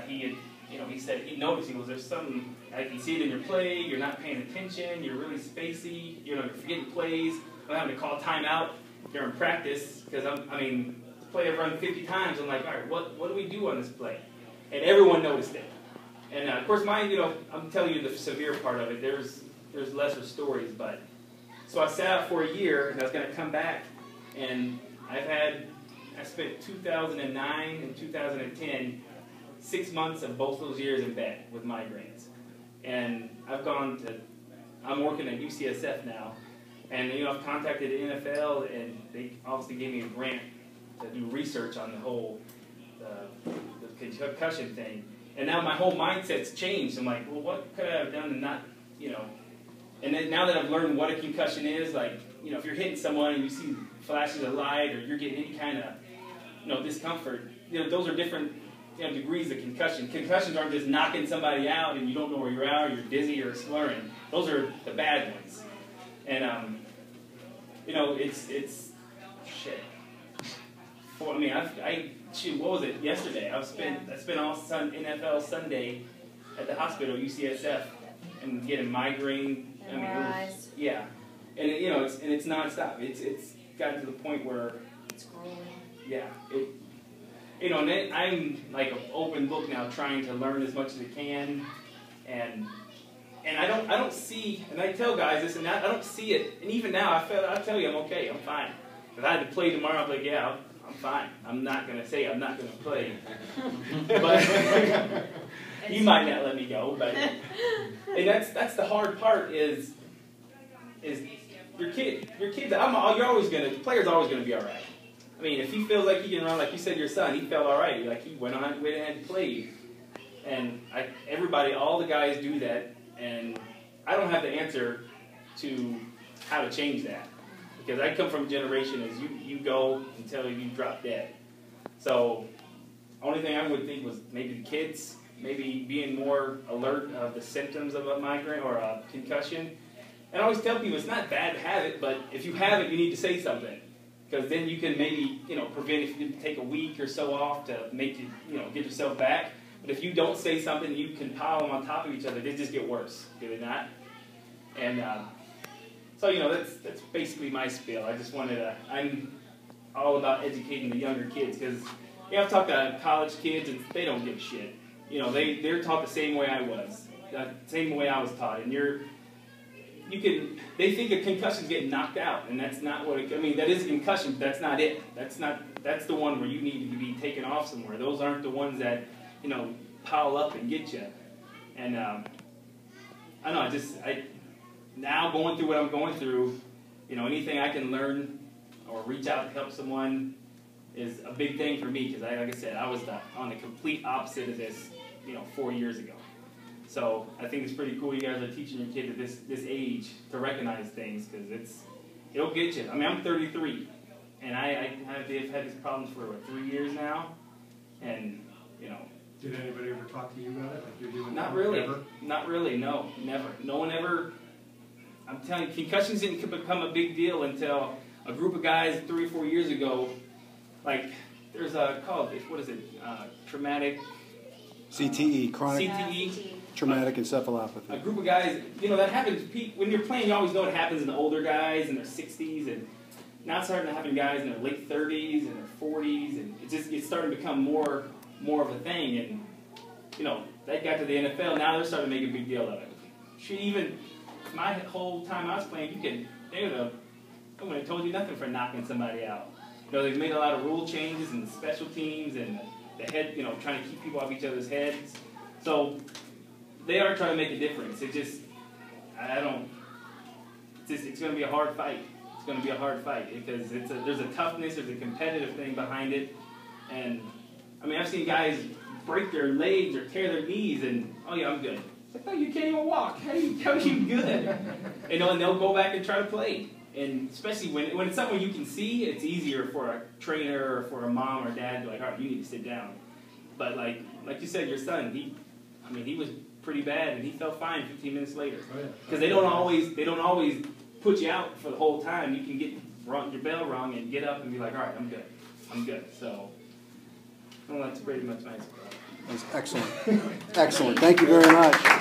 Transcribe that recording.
He had, he said he noticed, he goes, there's something, I can see it in your play, you're not paying attention, you're really spacey, you're forgetting plays, I'm having to call timeout during practice, because the play I've run 50 times, I'm like, all right, what do we do on this play? And everyone noticed it. And of course mine, I'm telling you the severe part of it, there's lesser stories, but, so I sat out for a year, and I was going to come back, and I spent 2009 and 2010, 6 months of both those years in bed with migraines. And I'm working at UCSF now, and I've contacted the NFL, and they obviously gave me a grant to do research on the whole the concussion thing. And now my whole mindset's changed. I'm like, well, what could I have done to not, and then now that I've learned what a concussion is, like, if you're hitting someone and you see flashes of light or you're getting any kind of, discomfort, those are different degrees of concussion. Concussions aren't just knocking somebody out and you don't know where you're at, or you're dizzy or slurring. Those are the bad ones. And, it's shit. What was it, yesterday? I spent all NFL Sunday at the hospital, UCSF, and getting migraine. Yeah. And, it's nonstop. It's gotten to the point where, it's grueling. Yeah. And then I'm like an open book now, trying to learn as much as I can, and I don't see, and I tell guys this, and I don't see it, and even now I tell you I'm okay, I'm fine. If I had to play tomorrow, I'm like, yeah, I'm fine. I'm not gonna say I'm not gonna play, but he might not let me go. But and that's the hard part is your kids. You're always gonna. The player's always gonna be all right. I mean, if he feels like he can run, like you said, your son, he felt all right. Like he went ahead and played. And all the guys do that. And I don't have the answer to how to change that. Because I come from a generation as you go until you drop dead. So, only thing I would think was maybe the kids, maybe being more alert of the symptoms of a migraine or a concussion. And I always tell people it's not bad to have it, but if you have it, you need to say something. Because then you can maybe, prevent if you take a week or so off to make you, get yourself back. But if you don't say something, you can pile them on top of each other. They just get worse, do they not? And so, that's basically my spiel. I just I'm all about educating the younger kids. Because, I've talked to college kids, and they don't give a shit. They're taught the same way I was. The same way I was taught. And they think a concussion is getting knocked out, and that's not what that is a concussion, but that's not it. That's the one where you need to be taken off somewhere. Those aren't the ones that, pile up and get you. And, I don't know, now going through what I'm going through, anything I can learn or reach out to help someone is a big thing for me, because like I said, I was on the complete opposite of this, 4 years ago. So I think it's pretty cool you guys are teaching your kid at this age to recognize things, because it'll get you. I'm 33, and I've had these problems for 3 years now, and Did anybody ever talk to you about it? Like you're doing not really, ever? Not really. No, never. No one ever. I'm telling you, concussions didn't become a big deal until a group of guys 3 or 4 years ago. Like there's what is it? Traumatic. CTE, chronic CTE. Traumatic encephalopathy. A group of guys, that happens, when you're playing, you always know it happens in the older guys in their 60s, and now it's starting to happen in guys in their late 30s and their 40s, and it's starting to become more of a thing, and, that got to the NFL, now they're starting to make a big deal of it. Even my whole time I was playing, they would have told you nothing for knocking somebody out. They've made a lot of rule changes in the special teams and the head, trying to keep people off each other's heads. So, they are trying to make a difference. It's going to be a hard fight. It's going to be a hard fight because there's a toughness, there's a competitive thing behind it. And, I've seen guys break their legs or tear their knees and, oh yeah, I'm good. It's like, oh, you can't even walk. How are you good? And they'll go back and try to play. And especially when it's something you can see, it's easier for a trainer or for a mom or dad to be like, all right, you need to sit down. But like you said, your son, he was pretty bad, and he felt fine 15 minutes later. Because they don't always put you out for the whole time. You can get your bell rung and get up and be like, all right, I'm good. So, well, that's pretty much nice. That's excellent. Excellent. Thank you very much.